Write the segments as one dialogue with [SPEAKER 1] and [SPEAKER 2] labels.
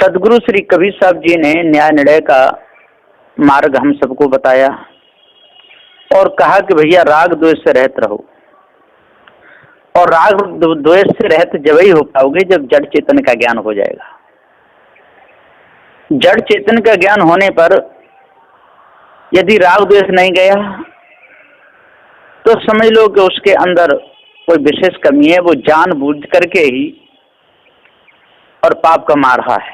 [SPEAKER 1] सदगुरु श्री कबीर साहब जी ने न्याय निर्णय का मार्ग हम सबको बताया और कहा कि भैया राग द्वेष से रहित रहो। और राग द्वेष से रहित जब ही हो पाओगे जब जड़ चेतन का ज्ञान हो जाएगा। जड़ चेतन का ज्ञान होने पर यदि राग द्वेष नहीं गया तो समझ लो कि उसके अंदर कोई विशेष कमी है, वो जानबूझ करके ही और पाप कमा रहा है।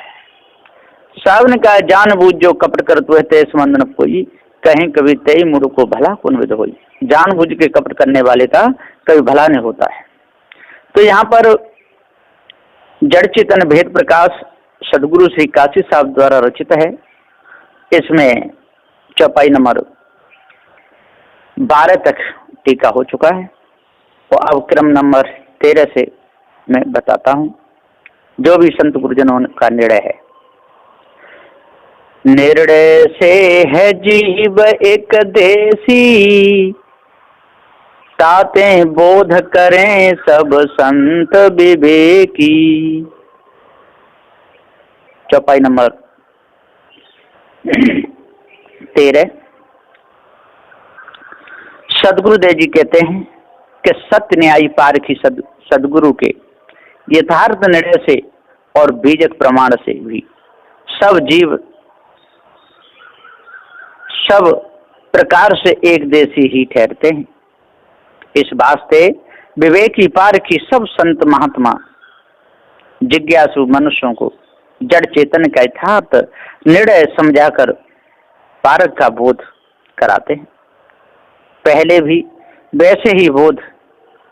[SPEAKER 1] साहब ने कहा जानबूझ जो कपट करते हुए तेज मंदन कोई कहीं कभी तेई मुड़ को भला कौन विद होई। जानबूझ के कपट करने वाले का कभी भला नहीं होता है। तो यहाँ पर जड़ चेतन भेद प्रकाश सदगुरु श्री काशी साहब द्वारा रचित है। इसमें चौपाई नंबर 12 तक टीका हो चुका है और अब क्रम नंबर 13 से मैं बताता हूँ जो भी संत गुरुजनों का निर्णय है। निर्णय से है जीव एक देसी, ताते बोध करें सब संत विवेकी। चौपाई नंबर 13। सदगुरुदेव जी कहते हैं कि सत्य न्यायी पारखी सदगुरु के यथार्थ निर्णय से और बीजक प्रमाण से भी सब जीव सब प्रकार से एक देशी ही ठहरते हैं। इस वास्ते विवेकी पारखी सब संत महात्मा जिज्ञासु मनुष्यों को जड़ चेतन का यथार्थ निर्णय समझाकर पारक का बोध कराते हैं। पहले भी वैसे ही बोध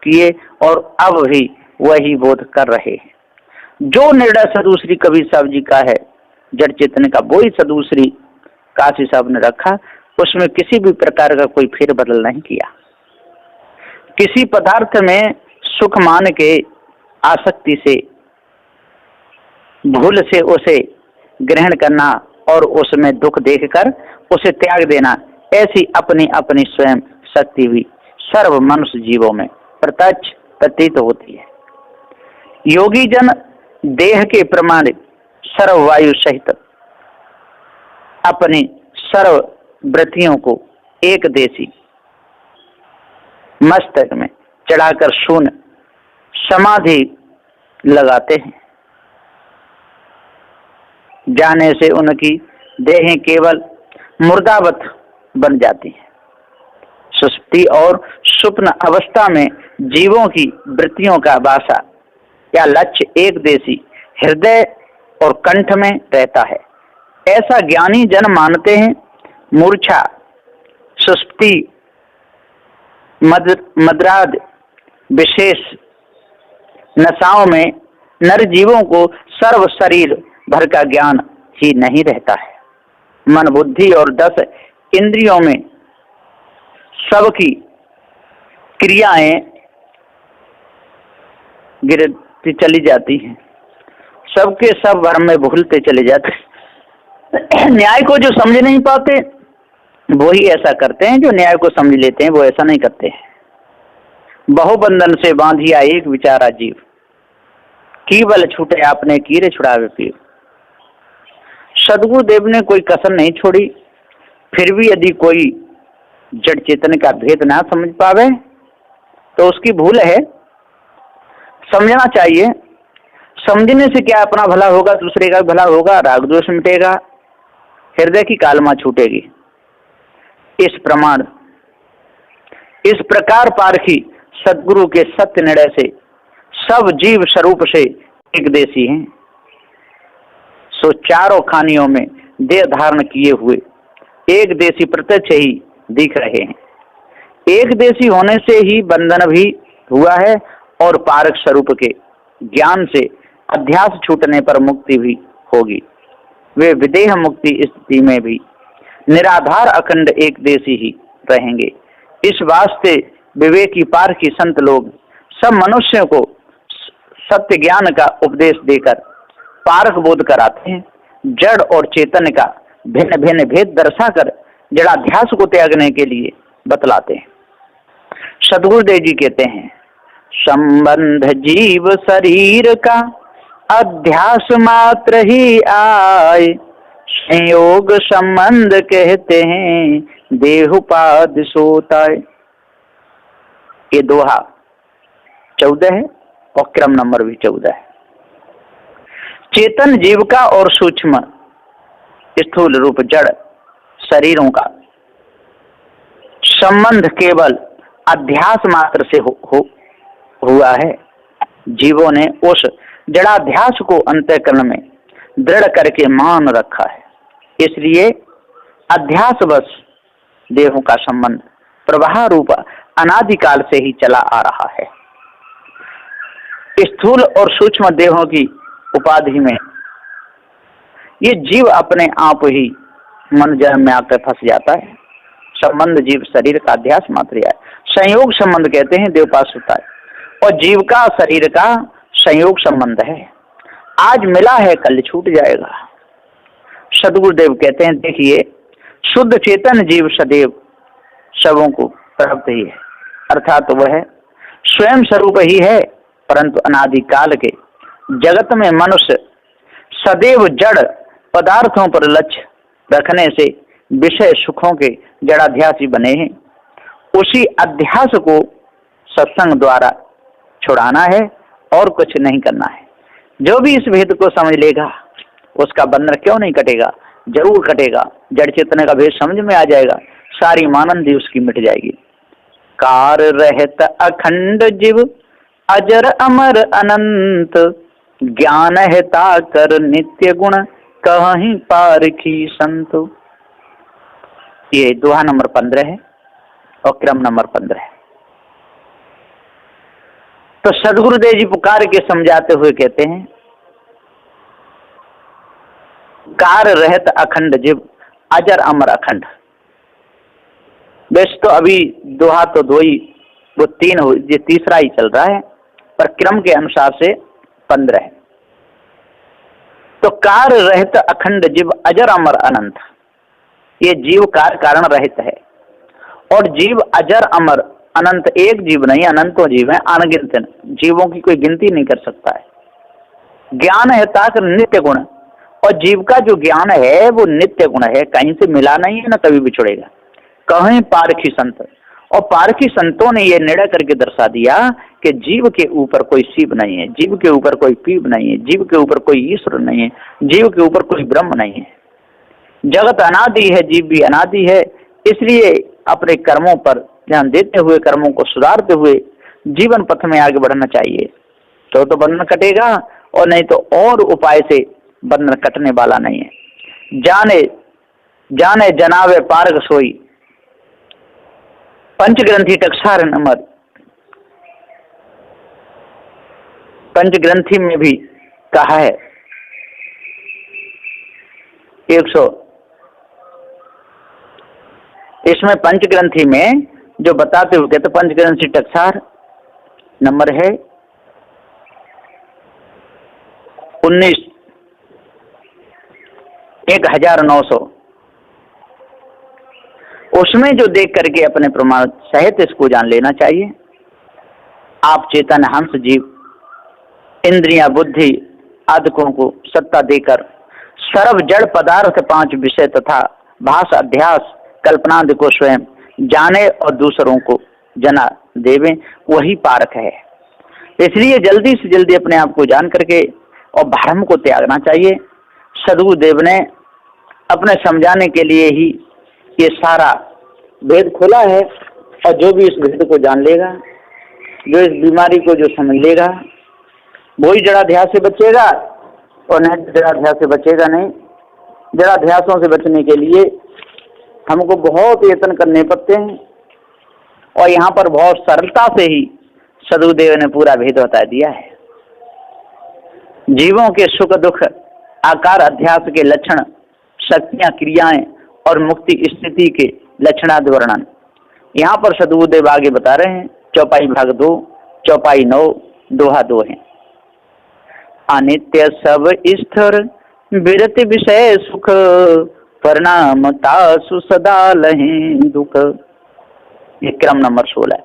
[SPEAKER 1] किए और अब भी वही बोध कर रहे हैं। जो निर्णय सदूसरी कबीर साहब जी का है जड़ चेतन का, वो ही सदूसरी काशी साहब ने रखा। उसमें किसी भी प्रकार का कोई फेर बदल नहीं किया। किसी पदार्थ में सुख मान के आसक्ति से भूल से उसे ग्रहण करना और उसमें दुख देखकर उसे त्याग देना, ऐसी अपनी अपनी स्वयं शक्ति भी सर्व मनुष्य जीवों में प्रत्यक्ष प्रतीत होती है। योगी जन देह के प्रमाण सर्व वायु सहित अपनी सर्व वृत्तियों को एक देशी मस्तक में चढ़ाकर शून्य समाधि लगाते हैं। जाने से उनकी देहें केवल मुर्दावत बन जाती है। सुषुप्ति और स्वप्न अवस्था में जीवों की वृत्तियों का वासा या लक्ष्य एक देशी हृदय और कंठ में रहता है। ऐसा ज्ञानी जन मानते हैं। मूर्छा सुषुप्ति मद्राद विशेष नशाओं में नर जीवों को सर्व शरीर भर का ज्ञान ही नहीं रहता है। मन बुद्धि और 10 इंद्रियों में सबकी क्रियाएं गिरती चली जाती हैं। सबके सब भ्रम में भूलते चले जाते। न्याय को जो समझ नहीं पाते वो ही ऐसा करते हैं, जो न्याय को समझ लेते हैं वो ऐसा नहीं करते हैं। बहुबंधन से बांधिया एक विचारा जीव, की बल छूटे आपने कीरे छुड़ावे पीर। सदगुरुदेव ने कोई कसर नहीं छोड़ी। फिर भी यदि कोई जड़ चेतन का भेद ना समझ पावे तो उसकी भूल है। समझना चाहिए। समझने से क्या अपना भला होगा, दूसरे का भला होगा, राग द्वेष मिटेगा, हृदय की कालमा छूटेगी। इस प्रकार पारखी सदगुरु के सत्य निर्णय से सब जीव स्वरूप से एक देशी हैं। सो चारों खानियों में देह धारण किए हुए एक देशी प्रत्यक्ष ही दिख रहे हैं। एक देशी होने से ही बंधन भी हुआ है और पारक स्वरूप के ज्ञान से अध्यास छूटने पर मुक्ति भी होगी। वे विदेह मुक्ति स्थिति में भी निराधार अखंड एक देशी ही रहेंगे। इस वास्ते विवेकी पारखी संत लोग सब मनुष्यों को सत्य ज्ञान का उपदेश देकर पारक बोध कराते हैं। जड़ और चेतन का भिन्न भिन्न भेद दर्शाकर जड़ाध्यास को त्यागने के लिए बतलाते हैं। सदगुरुदेव जी कहते हैं, संबंध जीव शरीर का अध्यास मात्र ही आए, संयोग संबंध कहते हैं, देहुपाद सोताए। ये दोहा 14 है और क्रम नंबर भी 14 है। चेतन जीव का और सूक्ष्म स्थूल रूप जड़ शरीरों का संबंध केवल अध्यास मात्र से हुआ है। जीवों ने उस जड़ाध्यास को अंतःकरण में दृढ़ करके मान रखा है, इसलिए अध्यासवश देहों का संबंध प्रवाह रूप अनादिकाल से ही चला आ रहा है। स्थूल और सूक्ष्म देहों की उपाधि में ये जीव अपने आप ही मन जन्म में आकर फंस जाता है। संबंध जीव शरीर का अध्यास मात्र है। संयोग संबंध कहते हैं, देवपास होता है, और जीव का शरीर का संयोग संबंध है। आज मिला है कल छूट जाएगा। सदगुरुदेव कहते हैं, देखिए शुद्ध चेतन जीव सदैव सबों को प्राप्त ही है, अर्थात वह स्वयं स्वरूप ही है, परंतु अनादिकाल के जगत में मनुष्य सदैव जड़ पदार्थों पर लक्ष्य रखने से विषय सुखों के जड़ाध्यासी बने हैं। उसी अध्यास को सत्संग द्वारा छुड़ाना है और कुछ नहीं करना है। जो भी इस भेद को समझ लेगा उसका बंधन क्यों नहीं कटेगा, जरूर कटेगा। जड़ चेतन का भेद समझ में आ जाएगा, सारी मानंदी उसकी मिट जाएगी। कार रहत अखंड जीव अजर अमर अनंत, ज्ञान है ताकर नित्य गुण कहीं पारखी संत। ये दोहा नंबर 15 है और क्रम नंबर 15 है। तो सदगुरुदेव जी पुकार के समझाते हुए कहते हैं, कार रहत अखंड जीव अजर अमर अखंड। वैसे तो अभी दोहा तो दो ही, वो 3 हो, ये तीसरा ही चल रहा है, पर क्रम के अनुसार से 15 है। तो कार रहित अखंड जीव अजर अमर अनंत, ये जीव कार कारण रहित है और जीव अजर अमर अनंत, एक जीव नहीं अनंतों जीव है, अनगिनत जीवों की कोई गिनती नहीं कर सकता है। ज्ञान है ताकर नित्य गुण, और जीव का जो ज्ञान है वो नित्य गुण है, कहीं से मिला नहीं है, ना कभी बिछड़ेगा। कहीं पारखी संत, और पारखी संतों ने ये निर्णय करके दर्शा दिया कि जीव के ऊपर कोई शिव नहीं है, जीव के ऊपर कोई पीव नहीं है, जीव के ऊपर कोई ईश्वर नहीं है, जीव के ऊपर कोई ब्रह्म नहीं है। जगत अनादि है, जीव भी अनादि है, इसलिए अपने कर्मों पर ध्यान देते हुए, कर्मों को सुधारते हुए जीवन पथ में आगे बढ़ना चाहिए, तो बंधन कटेगा, और नहीं तो और उपाय से बंधन कटने वाला नहीं है। जाने जाने जनावे पारग सोई, पंचग्रंथी टकसार नंबर, पंचग्रंथी में भी कहा है 100, इसमें पंचग्रंथी में जो बताते हुए कहते पंचग्रंथी टकसार नंबर है 19 1900। उसमें जो देख करके अपने प्रमाण सहित इसको जान लेना चाहिए। आप चेतन हंस जीव इंद्रियां बुद्धि आदकों को सत्ता देकर सर्व जड़ पदार्थ 5 विषय तथा भास अध्यास कल्पनादि को स्वयं जाने और दूसरों को जना देवे, वही पारक है। इसलिए जल्दी से जल्दी अपने आप को जान करके और भ्रम को त्यागना चाहिए। सदगुरुदेव ने अपने समझाने के लिए ही ये सारा भेद खोला है, और जो भी इस भेद को जान लेगा, जो इस बीमारी को जो समझ लेगा, वही जड़ाध्यास से बचेगा, और नहीं जड़ाध्यास से बचेगा नहीं। जड़ाध्यासों से बचने के लिए हमको बहुत यत्न करने पड़ते हैं, और यहाँ पर बहुत सरलता से ही सदगुरुदेव ने पूरा भेद बता दिया है। जीवों के सुख दुख आकार अध्यास के लक्षण, शक्तियां क्रियाएं और मुक्ति स्थिति के लक्षणादि वर्णन यहाँ पर सदगुरुदेव आगे बता रहे हैं। चौपाई भाग 2, चौपाई 9, दोहा 2 है। अनित्य सब स्थिर विरति विषय सुख, परिणाम तासु सदा लहें दुख। ये क्रम नंबर 16 है।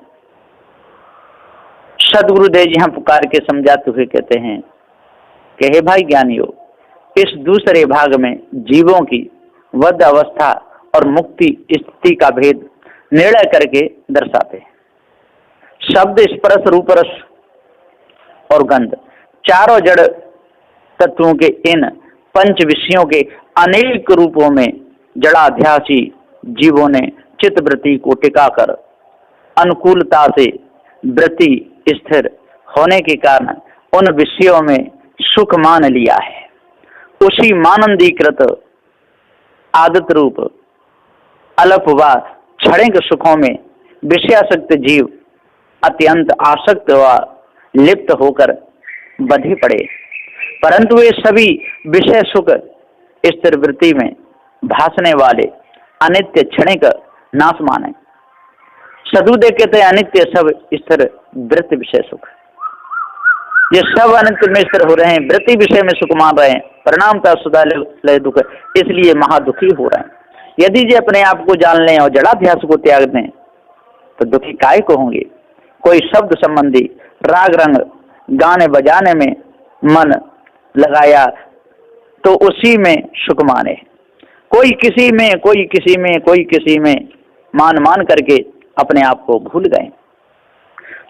[SPEAKER 1] सदगुरुदेव जी यहाँ पुकार के समझाते हुए कहते हैं, कि हे भाई ज्ञानियों, इस दूसरे भाग में जीवों की वध अवस्था और मुक्ति स्थिति का भेद निर्णय करके दर्शाते हैं। शब्द, स्पर्श, रूप, रस और गंध चारों जड़ तत्वों के इन पंच विषयों के अनेक रूपों में जड़ाध्यासी जीवों ने चित्त वृत्ति को टिकाकर अनुकूलता से वृत्ति स्थिर होने के कारण उन विषयों में सुख मान लिया है। उसी मानंदीकृत आदत रूप अल्प व क्षणिक सुखों में विषयासक्त जीव अत्यंत आसक्त व लिप्त होकर बंधे पड़े, परंतु वे सभी विषय सुख स्थिर वृत्ति में भासने वाले अनित्य क्षणिक नाशमान है। सदुदय कहते हैं अनित्य सब स्थिर वृत्ति विषय सुख, ये सब अनित्य में स्थिर हो रहे हैं, वृत्ति विषय में सुख मान रहे हैं, परिणामता सुधा लय दुख, इसलिए महादुखी हो रहे हैं। यदि ये अपने आप को जान लें और जड़ाध्यास को त्याग दें तो दुखी काय को होंगे। कोई शब्द संबंधी राग रंग गाने बजाने में मन लगाया तो उसी में सुख माने, कोई किसी में कोई किसी में कोई किसी में मान मान करके अपने आप को भूल गए।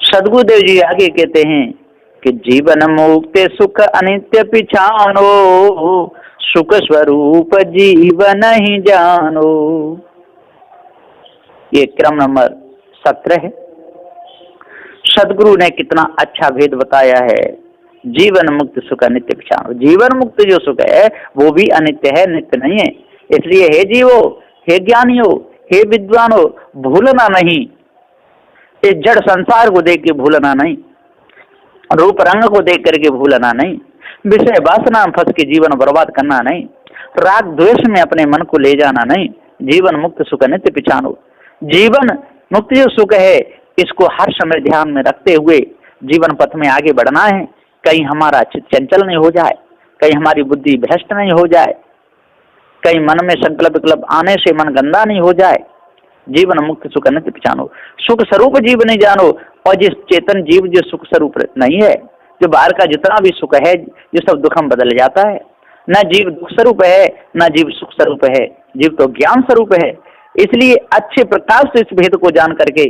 [SPEAKER 1] सदगुरुदेव जी आगे कहते हैं कि जीवन मुक्त सुख अनित्य पिछानो, सुख स्वरूप जीवन ही जानो। ये क्रम नंबर 17 है। सदगुरु ने कितना अच्छा भेद बताया है। जीवन मुक्त सुख अनित्य पिछानो, जीवन मुक्त जो सुख है वो भी अनित्य है, नित्य नहीं है। इसलिए हे जीवो, हे ज्ञानियों, हे विद्वानों, भूलना नहीं, इस जड़ संसार को देख के भूलना नहीं, रूप रंग को देख करके भूलना नहीं, विषय वासना में फंस के जीवन बर्बाद करना नहीं, राग द्वेष में अपने मन को ले जाना नहीं। जीवन मुक्त सुख नित्य पिछानो, जीवन मुक्त जो सुख है इसको हर समय ध्यान में रखते हुए जीवन पथ में आगे बढ़ना है। कहीं हमारा चित्त चंचल नहीं हो जाए, कहीं हमारी बुद्धि भ्रष्ट नहीं हो जाए, कहीं मन में संकल्प विकल्प आने से मन गंदा नहीं हो जाए। जीवन मुक्त सुख नित्य पिछानो, सुख स्वरूप जीव नहीं जानो। और जिस चेतन जीव जो सुख स्वरूप नहीं है, जो बाहर का जितना भी सुख है ये सब दुख में बदल जाता है। न जीव दुख स्वरूप है, न जीव सुख स्वरूप है, जीव तो ज्ञान स्वरूप है। इसलिए अच्छे प्रकार से इस भेद को जान करके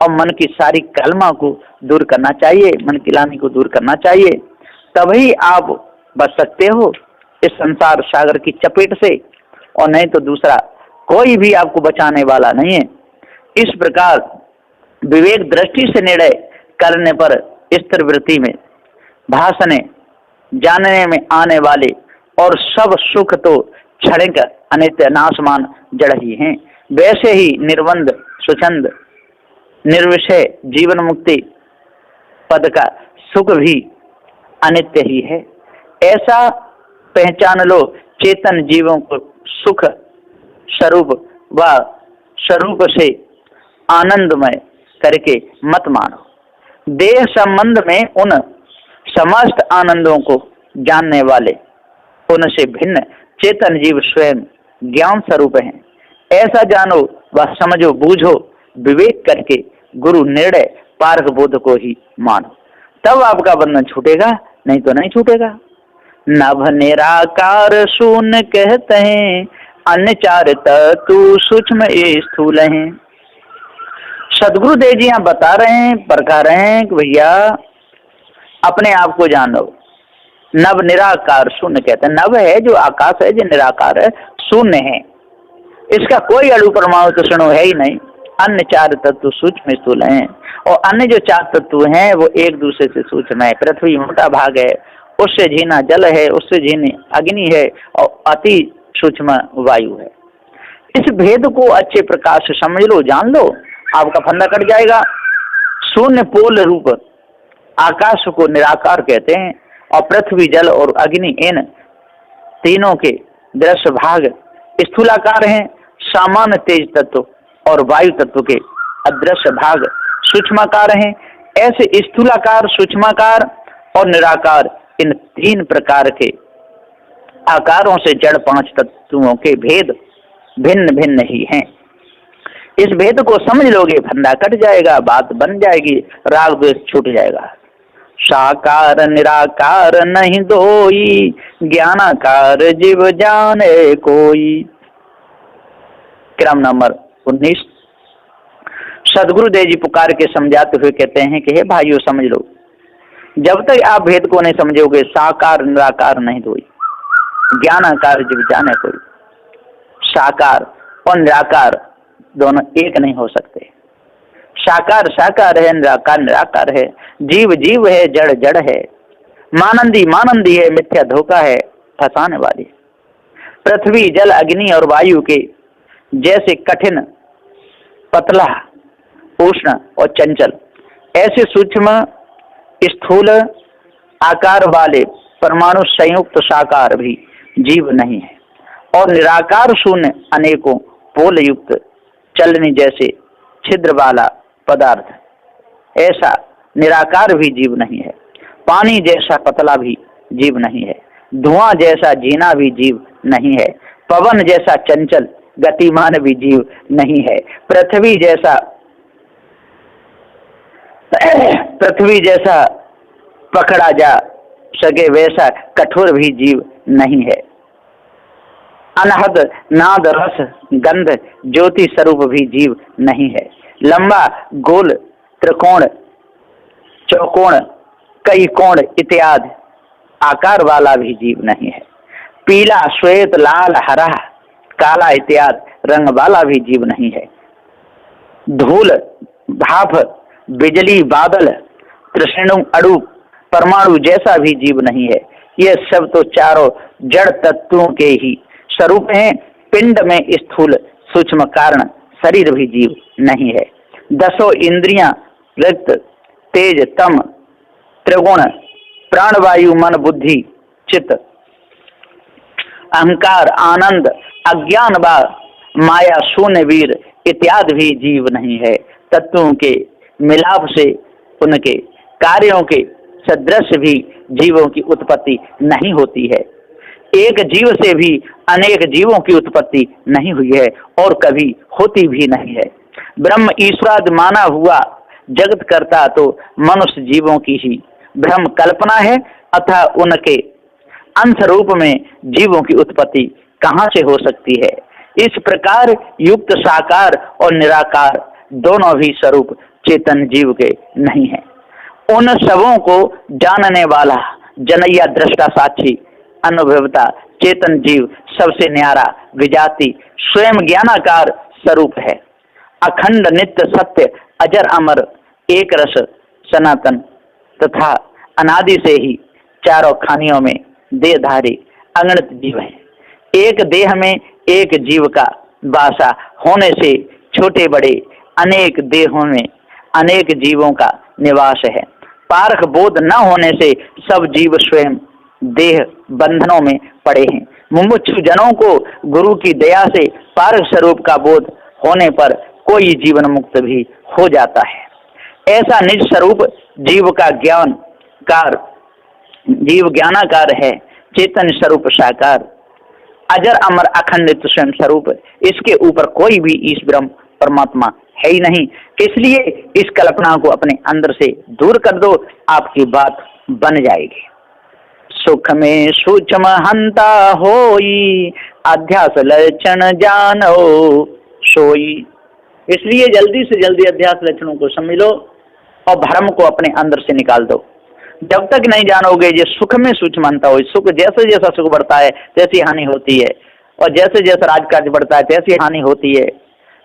[SPEAKER 1] और मन की सारी कलमा को दूर करना चाहिए, मन की लानी को दूर करना चाहिए, तभी आप बच सकते हो इस संसार सागर की चपेट से, और नहीं तो दूसरा कोई भी आपको बचाने वाला नहीं है। इस प्रकार विवेक दृष्टि से निर्णय करने पर स्थिर वृत्ति में भाषणे जानने में आने वाले और सब सुख तो क्षणिक अनित्य नाशमान जड़ ही हैं। वैसे ही निर्बंध स्वच्छंद निर्विषय जीवन मुक्ति पद का सुख भी अनित्य ही है। ऐसा पहचान लो। चेतन जीवों को सुख स्वरूप व स्वरूप से आनंदमय करके मत मानो। देह संबंध में उन समस्त आनंदों को जानने वाले उनसे भिन्न चेतन जीव स्वयं ज्ञान स्वरूप हैं। ऐसा जानो व समझो बूझो, विवेक करके गुरु निर्णय पारक बोध को ही मानो, तब आपका बंधन छूटेगा, नहीं तो नहीं छूटेगा। नभ निराकार शून्य कहते हैं, अन्य चार तत्व सूक्ष्म स्थूल हैं। सदगुरुदेव जी यहाँ बता रहे हैं, परखा रहे हैं कि भैया अपने आप को जानो। नभ निराकार शून्य कहते हैं, नभ है जो आकाश है, जो निराकार है, शून्य है, इसका कोई अणु परमाणु तो क्षणु है ही नहीं। अन्य चार तत्व सूक्ष्म स्थूल हैं, और अन्य जो चार तत्व हैं वो एक दूसरे से सूक्ष्म है। पृथ्वी मोटा भाग है, उससे झीना जल है, उससे झीनी अग्नि है, और अति सूक्ष्म वायु है। इस भेद को अच्छे प्रकार से समझ लो, जान लो, आपका फंदा कट जाएगा। शून्य पोल रूप आकाश को निराकार कहते हैं, और पृथ्वी जल और अग्नि इन तीनों के दृश्य भाग स्थूलाकार हैं। सामान्य तेज तत्व और वायु तत्व के अदृश्य भाग सूक्ष्माकार हैं। ऐसे स्थूलाकार, सूक्ष्माकार और निराकार इन तीन प्रकार के आकारों से जड़ पांच तत्वों के भेद भिन्न भिन्न ही हैं। इस भेद को समझ लोगे, फंदा कट जाएगा, बात बन जाएगी, राग द्वेष छूट जाएगा। साकार निराकार नहीं दोई, ज्ञानाकार जीव जाने कोई। क्रम नंबर 19। सदगुरुदेव जी पुकार के समझाते हुए कहते हैं कि हे भाइयों समझ लो, जब तक आप भेद को नहीं समझोगे, साकार निराकार नहीं दोई, ज्ञानाकार जीव जाने कोई। साकार और निराकार दोनों एक नहीं हो सकते। साकार साकार है, निराकार निराकार है, जीव जीव है, जड़ जड़ है, मानंदी मानंदी है, मिथ्या धोखा है, फंसाने वाली। पृथ्वी जल अग्नि और वायु के जैसे कठिन, पतला, उष्ण और चंचल, ऐसे सूक्ष्म स्थूल आकार वाले परमाणु संयुक्त साकार भी जीव नहीं है। और निराकार शून्य अनेकों पोल युक्त चलनी जैसे छिद्र वाला पदार्थ, ऐसा निराकार भी जीव नहीं है। पानी जैसा पतला भी जीव नहीं है, धुआं जैसा जीना भी जीव नहीं है, पवन जैसा चंचल गतिमान भी जीव नहीं है, पृथ्वी जैसा पकड़ा जा सके वैसा कठोर भी जीव नहीं है। अनहद नाद रस गंध ज्योति स्वरूप भी जीव नहीं है। लंबा गोल त्रिकोण चौकोण कई कोण इत्यादि आकार वाला भी जीव नहीं है। पीला श्वेत लाल हरा काला इत्यादि रंग वाला भी जीव नहीं है। धूल भाप बिजली बादल त्रिषणु अणु परमाणु जैसा भी जीव नहीं है। ये सब तो चारों जड़ तत्वों के ही स्वरूप हैं। पिंड में स्थूल सूक्ष्म कारण शरीर भी जीव नहीं है। दसों इंद्रियां रक्त तेज तम त्रिगुण प्राणवायु मन बुद्धि चित्त अहंकार आनंद अज्ञान व माया शून्य वीर इत्यादि भी जीव नहीं है। तत्वों के मिलाप से उनके कार्यों के सदृश भी जीवों की उत्पत्ति नहीं होती है। एक जीव से भी अनेक जीवों की उत्पत्ति नहीं हुई है और कभी होती भी नहीं है। ब्रह्म ईश्वराद माना हुआ जगत करता तो मनुष्य जीवों की ही भ्रम कल्पना है, अतः उनके अंश रूप में जीवों की उत्पत्ति कहाँ से हो सकती है। इस प्रकार युक्त साकार और निराकार दोनों भी स्वरूप चेतन जीव के नहीं है। उन सबों को जानने वाला जनैया दृष्टा साक्षी अनुभवता चेतन जीव सबसे न्यारा विजाति स्वयं ज्ञानाकार स्वरूप है। अखंड नित्य सत्य अजर अमर एक रस सनातन तथा अनादि से ही चारों खानियों में देहधारी अगणित जीव हैं। एक देह में एक जीव का वासा होने से छोटे बड़े अनेक देहों में अनेक जीवों का निवास है। पारख बोध न होने से सब जीव स्वयं देह बंधनों में पड़े हैं। मुमुक्षु जनों को गुरु की दया से पारख स्वरूप का बोध होने पर कोई जीवन मुक्त भी हो जाता है। ऐसा निज स्वरूप जीव का जीव ज्ञानाकार है। चेतन स्वरूप साकार अजर अमर अखंडित स्वयं स्वरूप, इसके ऊपर कोई भी ईश ब्रह्म परमात्मा है ही नहीं। इसलिए इस कल्पना को अपने अंदर से दूर कर दो, आपकी बात बन जाएगी। सुख में सूक्ष्म हंता होई, अध्यास लक्षण जानो सोई। इसलिए जल्दी से जल्दी अध्यास लक्षणों को समझ लो और भ्रम को अपने अंदर से निकाल दो। जब तक नहीं जानोगे ये सुख में सूक्ष्म हंता हो, सुख जैसे जैसा सुख बढ़ता है तैसी हानि होती है, और जैसे जैसा राजकाज बढ़ता है तैसी हानि होती है।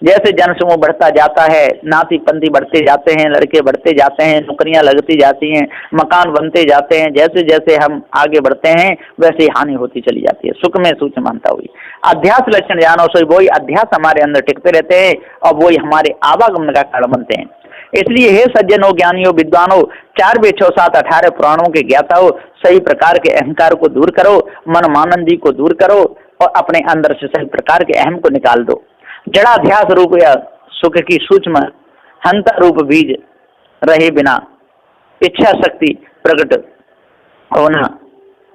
[SPEAKER 1] जैसे जनसमूह बढ़ता जाता है, नाती पंथी बढ़ते जाते हैं, लड़के बढ़ते जाते हैं, नौकरियां लगती जाती हैं, मकान बनते जाते हैं, जैसे जैसे हम आगे बढ़ते हैं वैसे ही हानि होती चली जाती है। सुख में सूक्ष्म मानता हुई अध्यास लक्षण जानो सोई, वही अध्यास हमारे अंदर टिकते रहते हैं और वही हमारे आवागमन का कारण बनते हैं। इसलिए हे सज्जनों ज्ञानियों विद्वानों 4 वेद 6 7 18 पुराणों के ज्ञाता हो, सही प्रकार के अहंकार को दूर करो, मन मानंदी को दूर करो और अपने अंदर से सही प्रकार के अहम को निकाल दो। जड़ाध्यास रूप या सुख की सूक्ष्म हंता रूप बीज रहे बिना इच्छा शक्ति प्रकट होना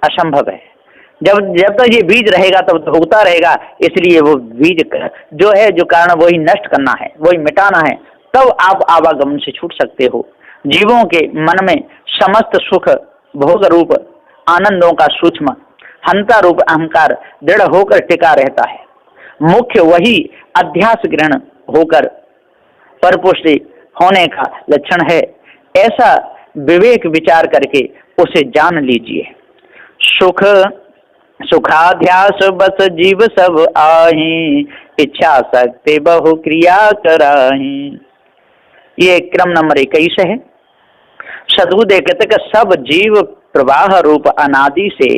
[SPEAKER 1] असंभव है। जब तक ये बीज रहेगा तब तो उगता रहेगा। इसलिए वो बीज जो है, जो कारण वही नष्ट करना है, वही मिटाना है, तब आप आवागमन से छूट सकते हो। जीवों के मन में समस्त सुख भोग रूप आनंदों का सूक्ष्म हंता रूप अहंकार दृढ़ होकर टिका रहता है। मुख्य वही अध्यास ग्रहण होकर परपुष्टि होने का लक्षण है। ऐसा विवेक विचार करके उसे जान लीजिए। सुख सुखाध्यास बस जीव सब आही, इच्छा शक्ति बहु क्रिया कराही। ये क्रम नंबर 21 है। सदगुरुदेव कहते कि सब जीव प्रवाह रूप अनादि से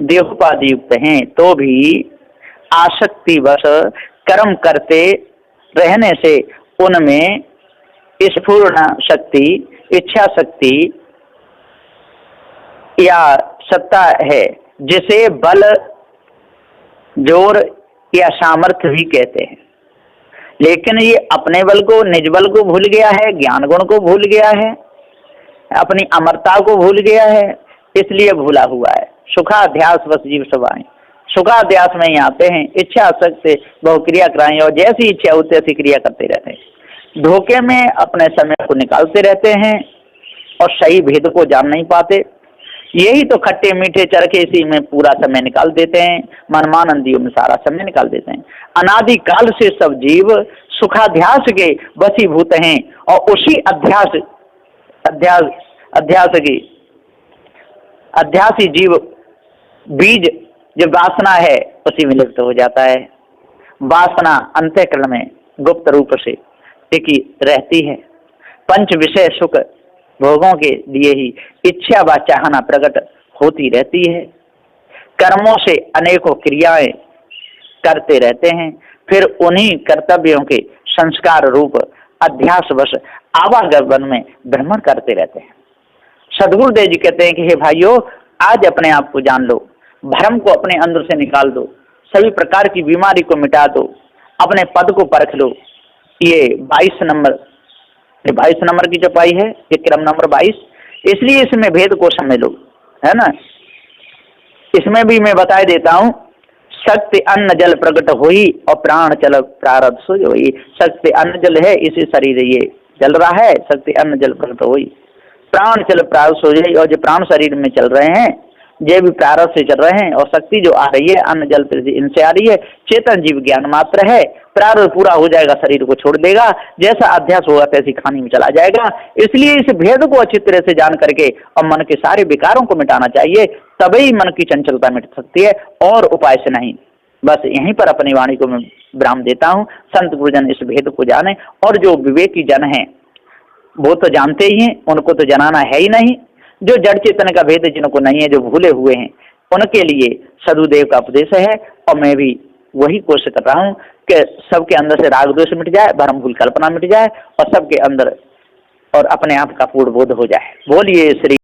[SPEAKER 1] देहोपाधि युक्त हैं, तो भी आसक्ति वश कर्म करते रहने से उनमें स्फूर्ण शक्ति, इच्छा शक्ति या सत्ता है, जिसे बल, जोर या सामर्थ्य भी कहते हैं। लेकिन ये अपने बल को, निज बल को भूल गया है, ज्ञान गुण को भूल गया है, अपनी अमरता को भूल गया है, इसलिए भूला हुआ है। सुखाध्यास बस जीव सब आए, सुखाध्यास में ही आते हैं, इच्छा शक्ति बहु क्रिया कराएं और जैसी इच्छा होती ऐसी क्रिया करते रहते हैं। धोखे में अपने समय को निकालते रहते हैं और सही भेद को जान नहीं पाते। यही तो खट्टे मीठे चरखे इसी में पूरा समय निकाल देते हैं, मनमानंदियों में सारा समय निकाल देते हैं। अनादि काल से सब जीव सुखाध्यास के वशीभूत हैं और उसी अध्यासी जीव बीज जो वासना है उसी में लिप्त हो जाता है। वासना अंतःकरण में गुप्त रूप से टिकी रहती है। पंच विषय सुख भोगों के लिए ही इच्छा व चाहना प्रकट होती रहती है। कर्मों से अनेकों क्रियाएं करते रहते हैं, फिर उन्हीं कर्तव्यों के संस्कार रूप अध्यासवश आवागमन में भ्रमण करते रहते हैं। सदगुरुदेव जी कहते हैं कि हे भाइयों, आज अपने आप को जान लो, भ्रम को अपने अंदर से निकाल दो, सभी प्रकार की बीमारी को मिटा दो, अपने पद को परख लो। ये 22 नंबर की चौपाई है, ये क्रम नंबर 22। इसलिए इसमें भेद को समझ लो, है ना। इसमें भी मैं बता देता हूँ, शक्ति अन्न जल प्रकट हुई और प्राण चल प्रारब्ध सो हुई। शक्ति अन्न जल है, इसी शरीर ये चल रहा है, शक्ति अन्न जल प्रकट हुई, प्राण चल प्रारब्ध सो जाई। और जो प्राण शरीर में चल रहे हैं ये भी प्रारब्ध से चल रहे हैं, और शक्ति जो आ रही है अन्न जल पृथ्वी इनसे आ रही है। चेतन जीव ज्ञान मात्र है, प्रारब्ध पूरा हो जाएगा शरीर को छोड़ देगा, जैसा अध्यास होगा तैसी खानी में चला जाएगा। इसलिए इस भेद को अच्छी तरह से जान करके और मन के सारे विकारों को मिटाना चाहिए, तभी मन की चंचलता मिट सकती है, और उपाय से नहीं। बस यहीं पर अपनी वाणी को मैं विराम देता हूँ। संत गुरुजन इस भेद को जाने, और जो विवेकी जन है वो तो जानते ही हैं, उनको तो जनाना है ही नहीं। जो जड़ चेतन का भेद जिनको नहीं है, जो भूले हुए हैं, उनके लिए सदगुरुदेव का उपदेश है। और मैं भी वही कोशिश कर रहा हूँ कि सबके अंदर से राग द्वेष मिट जाए, भ्रम भूल कल्पना मिट जाए, और सबके अंदर और अपने आप का पूर्ण बोध हो जाए। बोलिए श्री